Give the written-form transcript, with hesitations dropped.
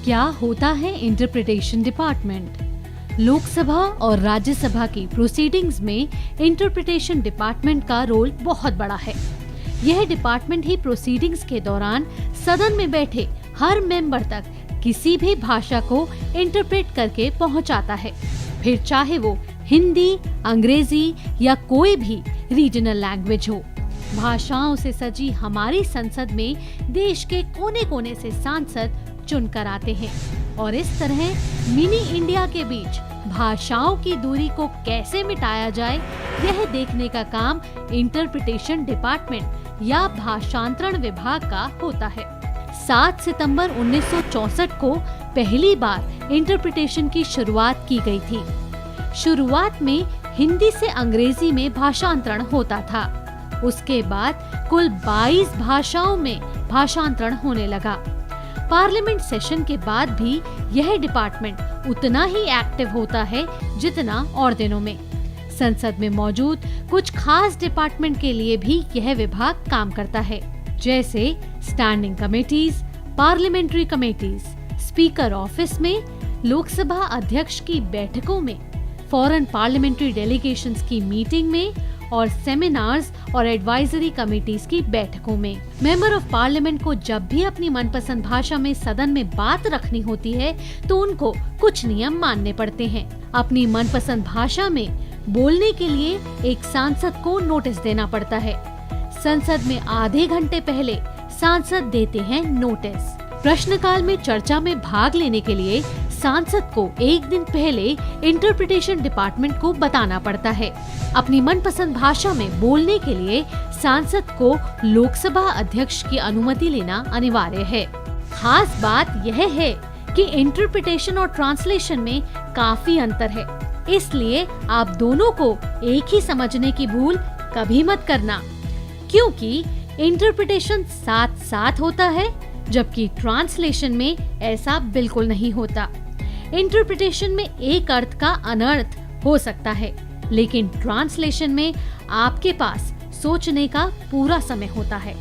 क्या होता है इंटरप्रिटेशन डिपार्टमेंट? लोकसभा और राज्यसभा की प्रोसीडिंग्स में इंटरप्रिटेशन डिपार्टमेंट का रोल बहुत बड़ा है। यह डिपार्टमेंट ही प्रोसीडिंग्स के दौरान सदन में बैठे हर मेंबर तक किसी भी भाषा को इंटरप्रेट करके पहुंचाता है, फिर चाहे वो हिंदी, अंग्रेजी या कोई भी रीजनल लैंग्वेज हो। भाषाओं से सजी हमारी संसद में देश के कोने कोने से सांसद चुनकर आते हैं और इस तरह मिनी इंडिया के बीच भाषाओं की दूरी को कैसे मिटाया जाए, यह देखने का काम इंटरप्रिटेशन डिपार्टमेंट या भाषांतरण विभाग का होता है। 7 सितंबर 1964 को पहली बार इंटरप्रिटेशन की शुरुआत की गई थी। शुरुआत में हिंदी से अंग्रेजी में भाषांतरण होता था। उसके बाद कुल 22 भाषाओं में भाषांतरण होने लगा। पार्लियामेंट सेशन के बाद भी यह डिपार्टमेंट उतना ही एक्टिव होता है जितना और दिनों में। संसद में मौजूद कुछ खास डिपार्टमेंट के लिए भी यह विभाग काम करता है, जैसे standing committees, parliamentary committees, speaker office में, लोकसभा अध्यक्ष की बैठकों में, फॉरेन पार्लियामेंट्री डेलीगेशंस की मीटिंग में और सेमिनार्स और एडवाइजरी कमेटीज की बैठकों में। मेंबर ऑफ पार्लियामेंट को जब भी अपनी मनपसंद भाषा में सदन में बात रखनी होती है तो उनको कुछ नियम मानने पड़ते हैं। अपनी मनपसंद भाषा में बोलने के लिए एक सांसद को नोटिस देना पड़ता है। संसद में आधे घंटे पहले सांसद देते हैं नोटिस। प्रश्नकाल में चर्चा में भाग लेने के लिए सांसद को एक दिन पहले इंटरप्रिटेशन डिपार्टमेंट को बताना पड़ता है। अपनी मनपसंद भाषा में बोलने के लिए सांसद को लोकसभा अध्यक्ष की अनुमति लेना अनिवार्य है। खास बात यह है कि इंटरप्रिटेशन और ट्रांसलेशन में काफी अंतर है, इसलिए आप दोनों को एक ही समझने की भूल कभी मत करना, क्योंकि इंटरप्रिटेशन साथ साथ होता है जबकि ट्रांसलेशन में ऐसा बिल्कुल नहीं होता। इंटरप्रिटेशन में एक अर्थ का अनर्थ हो सकता है, लेकिन ट्रांसलेशन में आपके पास सोचने का पूरा समय होता है।